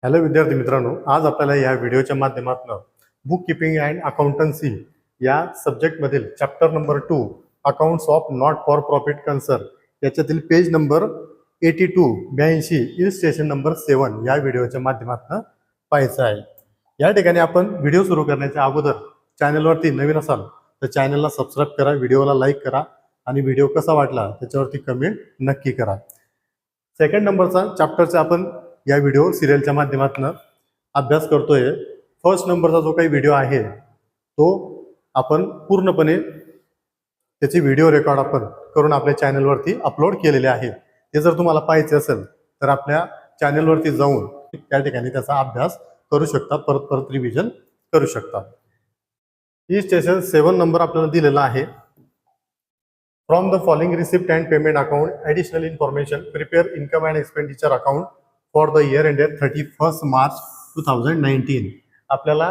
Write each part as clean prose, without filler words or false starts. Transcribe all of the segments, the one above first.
Hello विद्यार्थी मित्रांनो, आज आपल्याला या व्हिडिओच्या माध्यमातून बुक किपिंग अँड अकाउंटन्सी या सब्जेक्टमधील chapter number 2 accounts of not for profit concern याच्यातील पेज नंबर 82 इलिस्ट्रेशन नंबर 7 या व्हिडिओच्या माध्यमातून पाहायचं आहे। या ठिकाणी आपण व्हिडिओ सुरू करण्याच्या अगोदर चॅनलवरती नवीन असाल तर चॅनलला सबस्क्राईब करा, व्हिडिओला लाईक करा आणि व्हिडिओ कसा वाटला त्याच्यावरती कमेंट नक्की करा। सेकंड नंबरचा चॅप्टरचा आपण या व्हिडिओ सिरियलच्या माध्यमातून अभ्यास करतोय। फर्स्ट नंबरचा जो काही व्हिडिओ आहे तो आपण पूर्णपणे त्याची व्हिडिओ रेकॉर्ड आपण करून आपल्या चॅनलवरती अपलोड केलेले आहे। ते जर तुम्हाला पाहायचे असेल तर आपल्या चॅनलवरती जाऊन त्या ठिकाणी त्याचा अभ्यास करू शकता, परत परत रिव्हिजन करू शकता। ही स्टेशन 7 नंबर आपल्याला दिलेला आहे। From the following receipt and payment account, additional information, prepare income and expenditure account for the year ended 31st March 2019. आपल्याला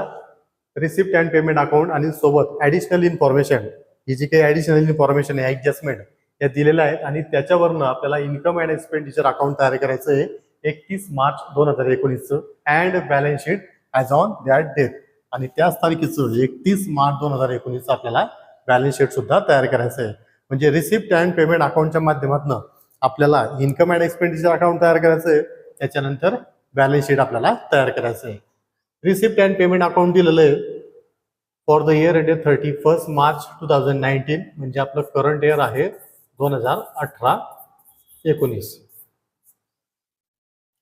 रिसिप्ट अँड पेमेंट अकाउंट आणि सोबत ॲडिशनल इन्फॉर्मेशन, ही जी काही ॲडिशनल इन्फॉर्मेशन आहे ॲडजस्टमेंट या दिलेल्या आहेत आणि त्याच्यावरनं आपल्याला इन्कम अँड एक्सपेंडिचर अकाउंट तयार करायचं आहे 31 March 2019 and balance sheet as on that date, आणि त्याच तारखेचं 31 मार्च 2019 आपल्याला बॅलन्स शीट सुद्धा तयार करायचं आहे। म्हणजे रिसिप्ट अँड पेमेंट अकाउंटच्या माध्यमातून आपल्याला इन्कम अँड एक्सपेंडिचर अकाउंट तयार करायचं आहे, त्याच्यानंतर बॅलन्स शीट आपल्याला तयार करायचं आहे। रिसिप्ट अँड पेमेंट अकाउंट दिलेलं आहे for the year ended 31 March 2019, म्हणजे आपलं करंट इयर आहे 2018-19।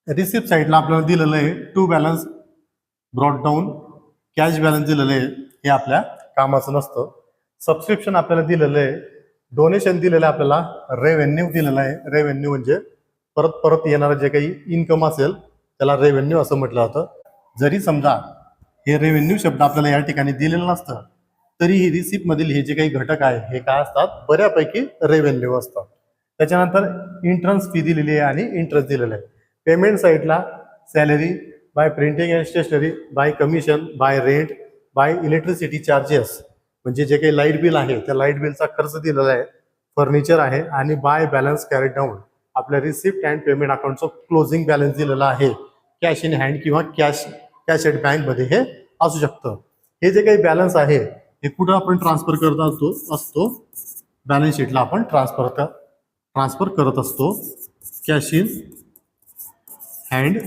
रिसिप्ट साईडला आपल्याला दिलेलं आहे to balance brought down, cash balance दिलेलं आहे, हे आपल्या कामाचं नसतं। सबस्क्रिप्शन आपल्याला दिलेलं आहे, डोनेशन दिलेलं आहे, आपल्याला रेव्हेन्यू दिलेला आहे। रेव्हेन्यू म्हणजे परत परत येणारं जे काही इन्कम असेल त्याला रेव्हेन्यू असं म्हटलं जातं। जरी समजा हे रेव्हेन्यू शब्द आपल्याला या ठिकाणी दिलेलं नसतं तरी ही रिसिप्टमधील हे जे काही घटक आहे हे काय असतात, बऱ्यापैकी रेव्हेन्यू असतात। त्याच्यानंतर इंटरेस्ट फी दिलेली आहे आणि इंटरेस्ट दिलेलं आहे। पेमेंट साईडला salary by printing and stationery, by commission, by rent, by electricity charges म्हणजे जे काही लाईट बिल आहे त्या लाईट बिलचा खर्च दिलेला आहे, फर्निचर आहे, आणि बाय बॅलन्स कॅरी डाऊन आपल्या रिसिप्ट अँड पेमेंट अकाउंटचं क्लोजिंग बॅलन्स दिलेला आहे। कॅश इन हँड किंवा कॅश ॲट बँकमध्ये हे असू शकतं। हे जे काही बॅलन्स आहे हे कुठं आपण ट्रान्सफर करत असतो बॅलन्स शीटला आपण ट्रान्सफर करत असतो कॅश इन हँड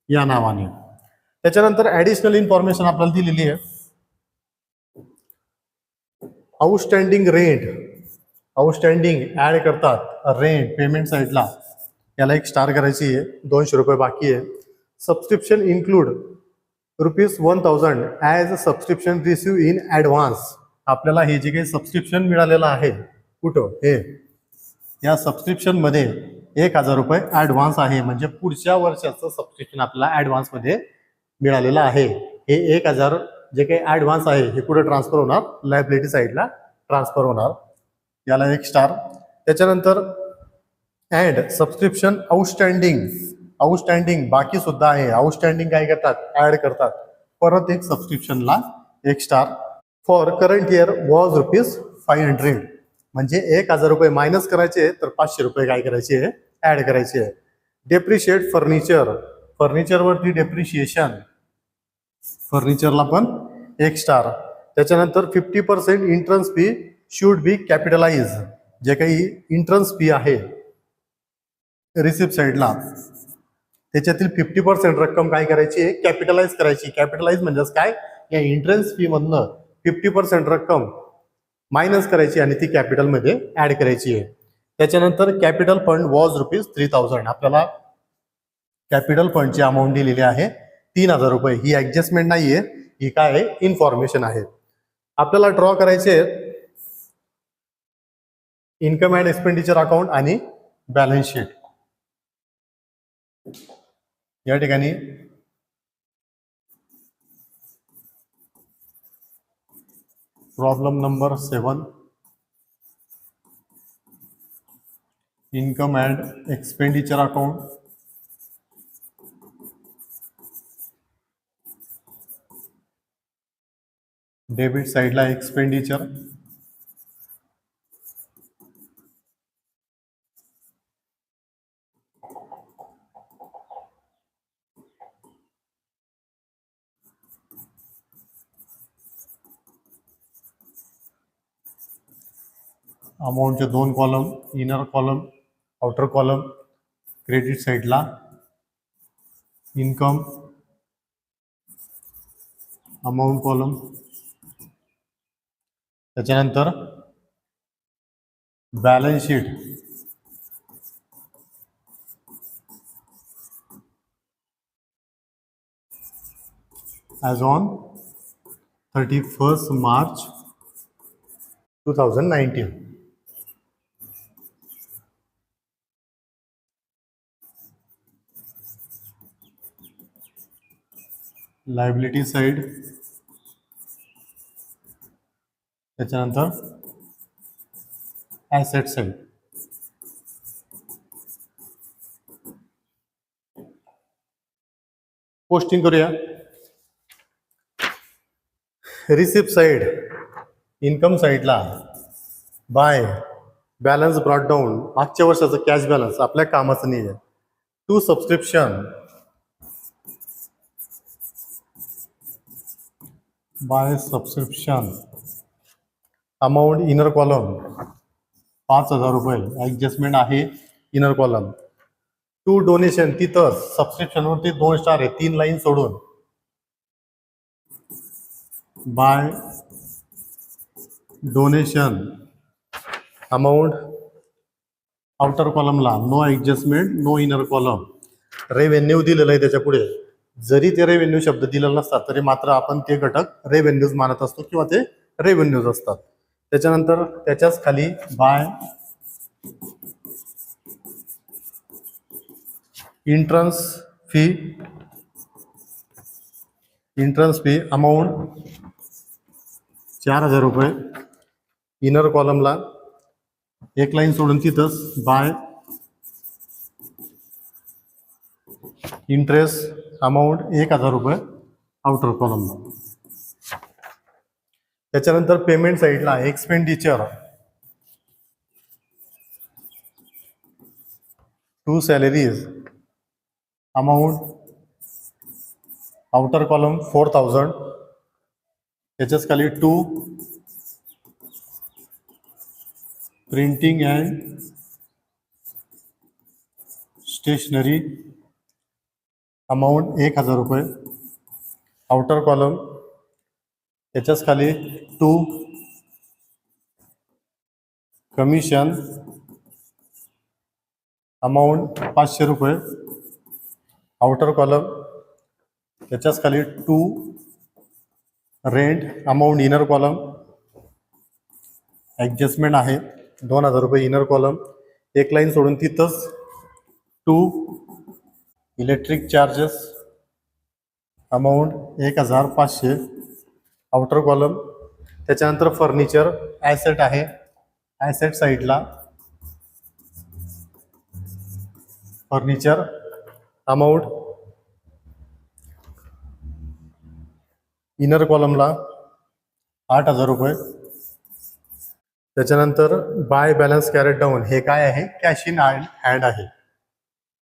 या नावाने। त्याच्यानंतर ॲडिशनल इन्फॉर्मेशन आपल्याला दिलेली आहे। आउटस्टँडिंग रेंट, आउटस्टँडिंग ॲड करतात रेंट पेमेंट साईडला, याला एक स्टार करायची आहे, 200 रुपये बाकी आहे। Subscription include ₹1000 as a subscription receive in advance, आपल्याला हे जे काही सबस्क्रिप्शन मिळालेलं आहे कुठं हे या सबस्क्रिप्शनमध्ये 1000 रुपये ॲडव्हान्स आहे, म्हणजे पुढच्या वर्षाचं सबस्क्रिप्शन आपल्याला ॲडव्हान्समध्ये मिळालेलं आहे। हे 1000 जे काही ॲडव्हान्स आहे हे कुठे ट्रान्सफर होणार, लायबिलिटी साईडला ट्रान्सफर होणार, याला एक स्टार। त्याच्यानंतर अँड सबस्क्रिप्शन आउटस्टँडिंग, आउटस्टँडिंग बाकी सुद्धा आहे, आउटस्टँडिंग काय करतात, ऍड करतात, परत एक सबस्क्रिप्शनला एक star. For current year was ₹500, म्हणजे 1000 रुपये मायनस करायचे तर 500 रुपये काय करायचे ऍड करायचे। डेप्रिशिएट फर्निचर, फर्निचरवरती डेप्रिशिएशन, फर्निचरला पण एक स्टार। त्याच्यानंतर 50% interest fee should be capitalise, जे काही इंटरेस्ट फी आहे रिसिप्ट साईडला त्याच्यातील 50% रक्कम काय करायची आहे, कॅपिटलाइज करायची। कॅपिटलाइज म्हणजेच काय, या इंटरेस्ट फी मधनं 50% रक्कम मायनस करायची आणि ती कॅपिटलमध्ये ऍड करायची आहे। त्याच्यानंतर कॅपिटल फंड वॉज ₹3000, आपल्याला कॅपिटल फंडची अमाऊंट दिलेली आहे 3000 रुपये। ही ऍडजस्टमेंट नाहीये, ही काय आहे, इन्फॉर्मेशन आहे। आपल्याला ड्रॉ करायचे इन्कम अँड एक्सपेंडिचर अकाउंट आणि बॅलन्स शीट। या ठिकाणी problem number 7, income and expenditure account, debit साईडला एक्सपेंडिचर, अमाऊंटचे 2 column, inner column, outer column, credit साईडला इन्कम, अमाऊंट कॉलम, त्याच्यानंतर balance sheet, as on 31 March 2019. Liability side, त्याच्यानंतर asset side. Posting करूया. Receipt side, income साईडला by balance brought down, मागच्या वर्षाचं cash balance आपल्या कामाचं नाही आहे. To subscription, by subscription, amount inner column 5,000 रुपये, ॲडजस्टमेंट आहे इनर कॉलम. टू डोनेशन, तिथं सबस्क्रिप्शनवरती 2 स्टार आहे, 3 लाईन सोडून. बाय डोनेशन, अमाऊंट आउटर कॉलमला no adjustment, no inner column. Revenue दिलेलं आहे त्याच्या पुढे. जरी ते रेव्हेन्यू शब्द दिलेला नसतात तरी मात्र आपण ते घटक रेव्हेन्यूज मानत असतो किंवा ते रेव्हेन्यूज असतात. त्याच्यानंतर त्याच्याच खाली बाय इंट्रन्स फी, अमाऊंट 4,000 रुपये. इनर कॉलमला 1 लाईन सोडून तिथंच बाय इंटरेस्ट, अमाऊंट 1,000 रुपये आउटर कॉलमला. त्याच्यानंतर पेमेंट साईडला expenditure, to salaries, amount outer column 4,000, त्याच्याच खाली to printing and stationery, amount 1,000 रुपये. आउटर कॉलम त्याच्याच खाली टू कमिशन, अमाऊंट 500 रुपये. आउटर कॉलम त्याच्याच खाली to rent, amount inner column, adjustment आहे 2,000 रुपये इनर कॉलम. 1 लाईन सोडून तिथंच to electric charges, amount 1,500. Outer column त्याच्यानंतर फर्निचर ॲसेट आहे, ॲसेट साईडला फर्निचर, अमाऊंट इनर कॉलमला 8,000 रुपये. त्याच्यानंतर बाय बॅलन्स कॅरेट डाऊन, हे काय आहे? कॅश इन हँड आहे,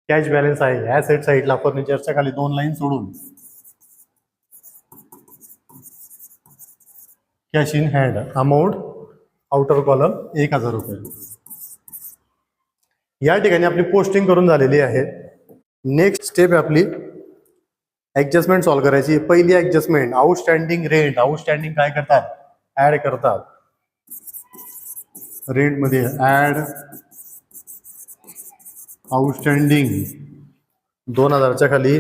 कॅश बॅलन्स आहे. ॲसेट साईडला फर्निचरच्या खाली 2 लाईन सोडून cash in hand, amount outer column 1,000 रुपये. या ठिकाणी आपली पोस्टिंग करून झालेली आहे. नेक्स्ट स्टेप आपली ॲडजस्टमेंट सॉल्व करायची. पहिली ॲडजस्टमेंट आउटस्टँडिंग रेंट. आउटस्टँडिंग काय करतात? ॲड करतात. रेंटमध्ये ॲड आउटस्टँडिंग 2,000च्या खाली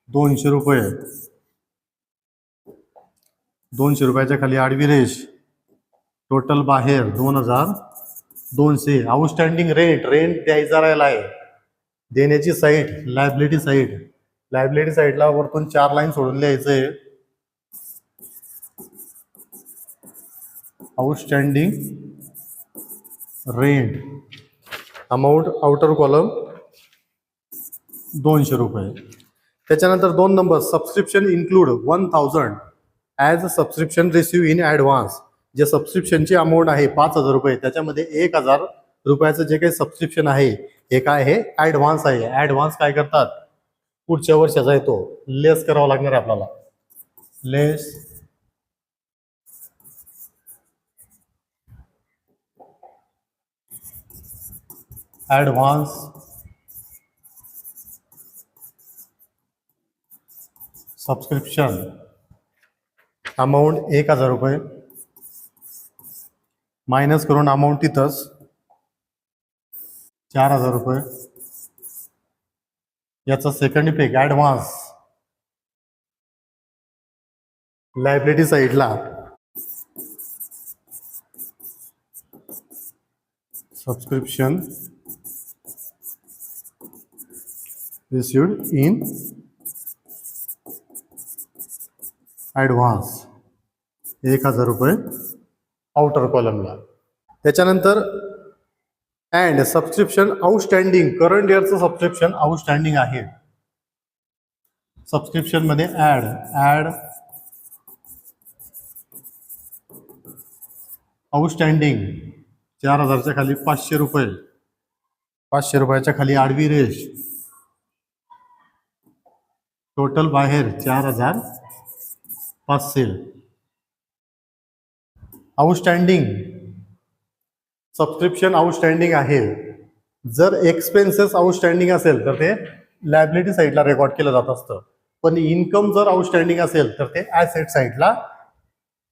200 रुपये. 200 रुपयाच्या खाली आडवी रेष, टोटल बाहेर 2,200. आउटस्टँडिंग रेंट, रेंट द्यायचा राहिला आहे. देण्याची साईड लायबिलिटी साईड. लायबिलिटी साईडला वरतून 4 लाईन सोडून लिहायचं आहे. Outstanding rent, amount outer column 200 रुपये. त्याच्यानंतर 2 number subscription include 1,000 as a subscription receive in advance. जे सबस्क्रिप्शनची अमाऊंट आहे 5,000 रुपये, त्याच्यामध्ये 1,000 रुपयाचं जे काही सबस्क्रिप्शन आहे हे काय आहे? ॲडव्हान्स आहे. ॲडव्हान्स काय करतात? पुढच्या वर्षाचा आहे तो लेस करावा लागणार आहे आपल्याला. लेस ॲडव्हान्स सबस्क्रिप्शन अमाऊंट 1,000 रुपये मायनस करून अमाऊंट तिथंच 4,000 रुपये. याचा सेकंड इफेक्ट ॲडव्हान्स लायबिलिटी साईडला सबस्क्रिप्शन रिसिव्ड इन ॲडव्हान्स 1,000 रुपये आउटर कॉलमला. त्याच्यानंतर अँड सबस्क्रिप्शन आउटस्टँडिंग करंट इयरचं सबस्क्रिप्शन आउटस्टँडिंग आहे. सबस्क्रिप्शनमध्ये ॲड आउटस्टँडिंग 4,000च्या खाली 500 रुपये, 500 रुपयाच्या खाली आडवी रेष, टोटल बाहेर 4,500. आउटस्टँडिंग सबस्क्रिप्शन आउटस्टँडिंग आहे. जर एक्सपेन्सेस आउटस्टँडिंग असेल तर ते लायबिलिटी साईडला रेकॉर्ड केलं जात असतं, पण इन्कम जर आउटस्टँडिंग असेल तर ते ॲसेट साईडला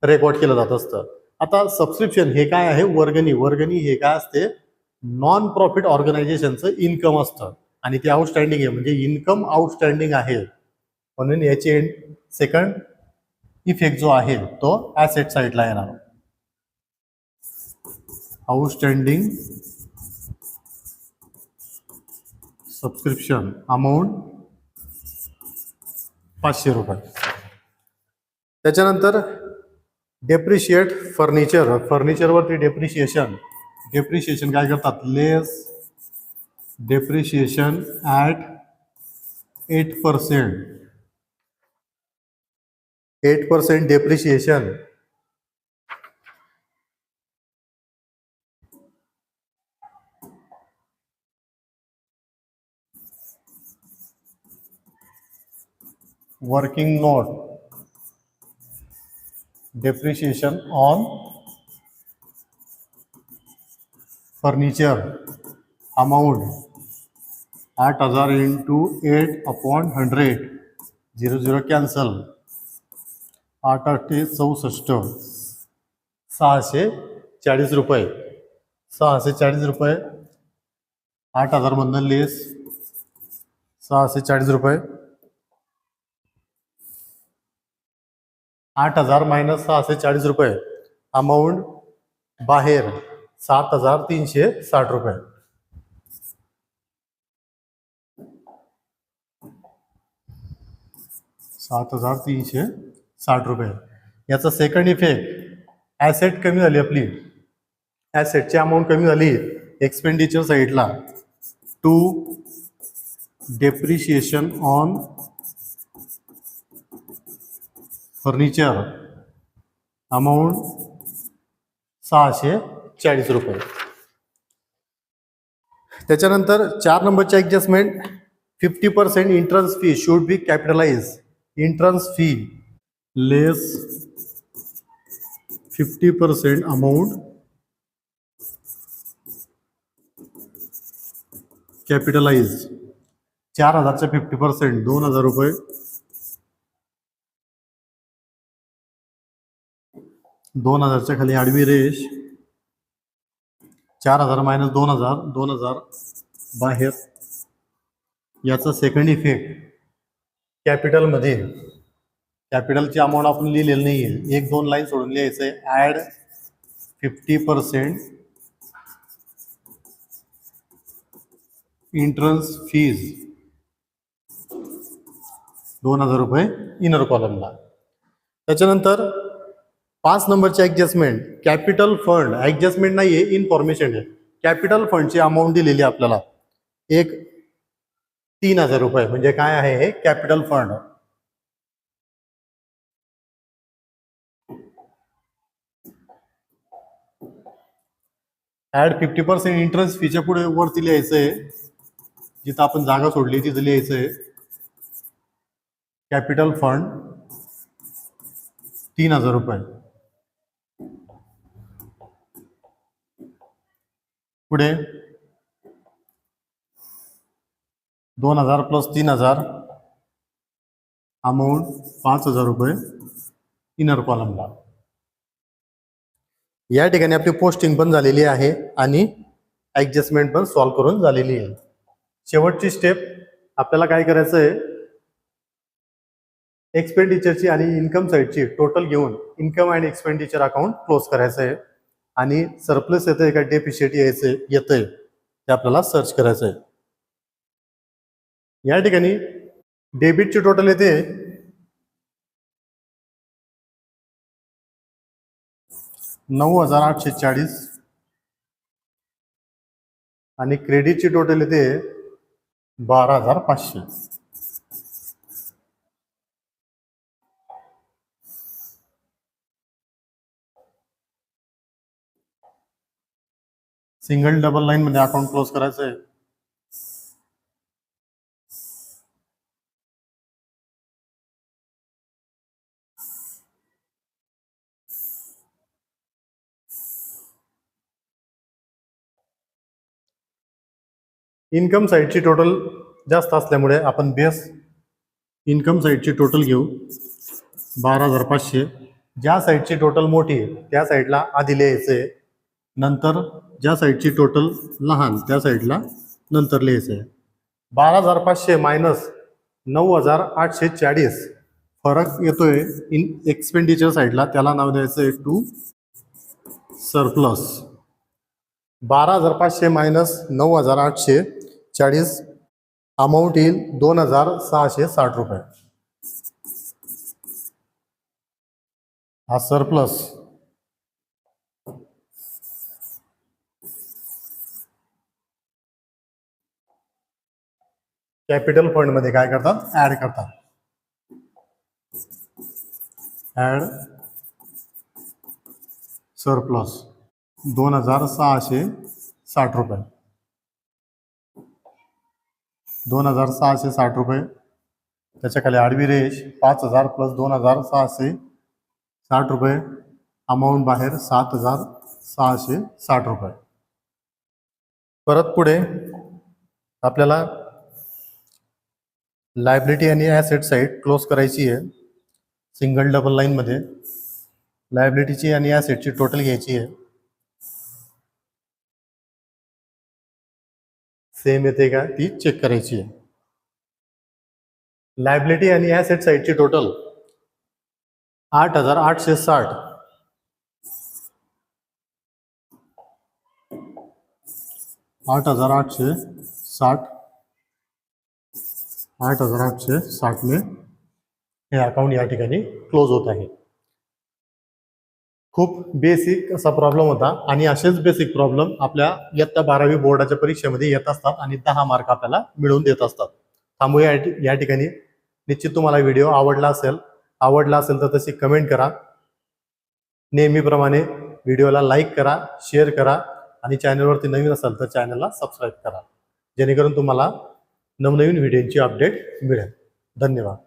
रेकॉर्ड केलं जात असतं. आता सबस्क्रिप्शन हे काय आहे? वर्गणी. वर्गणी हे काय असते? नॉन प्रॉफिट ऑर्गनायझेशनचं इन्कम असतं आणि ते आउटस्टँडिंग आहे, म्हणजे इन्कम आउटस्टँडिंग आहे. म्हणून याचे सेकंड इफेक्ट जो आहे तो ॲसेट साईडला येणार. आउटस्टँडिंग सबस्क्रिप्शन अमाऊंट 500 रुपये. त्याच्यानंतर डेप्रिशिएट फर्निचर. फर्निचरवरती डेप्रिशिएशन काय करतात? Less depreciation at 8%. 8% depreciation working note depreciation on furniture amount 8,000 into 8/100. 00 cancel. 8 8 64 640 रुपये. 640 रुपये 8,000 मधनं लेस 640 रुपये. 8,000 मायनस 640 रुपये अमाऊंट बाहेर 7,360 रुपये. 7,360 रुपये. याचा सेकंड इफेक्ट ॲसेट कमी झाली. आपली ॲसेटची अमाऊंट कमी झाली एक्सपेंडिचर साईडला. To depreciation on furniture amount 640 रुपये. त्याच्यानंतर 4 नंबरची adjustment 50% interest fee should be capitalize. Interest fee less 50% amount capitalize. 4,000चे 50% 2,000 रुपये. 2,000च्या खाली आडवी रेष 4,000 मायनस 2,000 2,000 बाहेर. याचा सेकंड इफेक्ट कॅपिटलमध्ये कॅपिटलची अमाऊंट आपण लिहिलेली नाही आहे, 1-2 लाईन सोडून लिहायचं आहे. ॲड 50% इंटरेस्ट फीज 2,000 रुपये इनर कॉलमला. त्याच्यानंतर 5 नंबरची ॲडजस्टमेंट कॅपिटल फंड. ॲडजस्टमेंट नाही आहे, इन्फॉर्मेशन आहे. कॅपिटल फंडची अमाऊंट दिलेली आपल्याला एक 3,000 रुपये. म्हणजे काय आहे हे? Capital fund. ॲड 50% इंटरेस्ट फीच्या पुढे वरती लिहायचं आहे, जिथं आपण जागा सोडली तिथं लिहायचं आहे कॅपिटल फंड 3,000 रुपये. पुढे 2000 प्लस 3000 अमाऊंट 5000 रुपये इनर कॉलमला. या ठिकाणी आपली पोस्टिंग पण झालेली आहे आणि ॲडजस्टमेंट पण सॉल्व करून झालेली आहे. शेवटची स्टेप आपल्याला काय करायचं आहे, एक्सपेंडिचरची आणि इन्कम साईडची टोटल घेऊन income and expenditure account close करायचं आहे आणि सरप्लस येतंय का डेफिशिट येतंय ते आपल्याला सर्च करायचं आहे. या ठिकाणी डेबिटची टोटल येते 9840 आणि क्रेडिटची टोटल येते 12500. सिंगल डबल लाईन मध्ये अकाउंट क्लोज करायचं आहे. इन्कम साईडची टोटल जास्त असल्यामुळे आपण बेस इन्कम साईडची टोटल घेऊ 12500. ज्या साईडची टोटल मोठी आहे त्या साईडला आधी लिहायचं आहे, नंतर ज्या साईडची टोटल लहान त्या साईडला नंतर लिहायचं आहे. 12500 मायनस 9840 फरक येतोय एक्सपेंडिचर साईडला, त्याला नाव द्यायचं आहे टू सरप्लस. 12500 मायनस 9840 अमाऊंट येईल 2660 रुपये. हा सरप्लस. कॅपिटल फंड मध्ये काय करतात, ऍड करतात. ऍड सरप्लस 2660 रुपये. 2660 रुपये. त्याच्या खाली आडवी रेष 5000 प्लस 2660 रुपये. अमाऊंट बाहेर 7660 रुपये. परत पुढे आपल्याला लायबिलिटी आणि ॲसेट साईड क्लोज करायची आहे. सिंगल डबल लाईन मध्ये लायबिलिटीची आणि ॲसेटची टोटल घ्यायची आहे. सेम येते का ती चेक करायची आहे. लायबिलिटी आणि ॲसेट साईडची टोटल 8860. 8860 ने हे अकाउंट या ठिकाणी क्लोज होत आहे. खूप बेसिक असा प्रॉब्लेम होता आणि असेच बेसिक प्रॉब्लेम आपल्या इयत्ता 12वी बोर्डाच्या परीक्षेमध्ये येत असतात आणि 10 मार्क आपल्याला मिळवून देत असतात. थांबूया या ठिकाणी. निश्चित तुम्हाला व्हिडिओ आवडला असेल तर तशी कमेंट करा. नेहमीप्रमाणे व्हिडिओला लाईक करा, शेअर करा आणि चॅनलवरती नवीन असाल तर चॅनलला सबस्क्राईब करा, जेणेकरून तुम्हाला नवनवीन व्हिडिओची अपडेट मिळेल. धन्यवाद.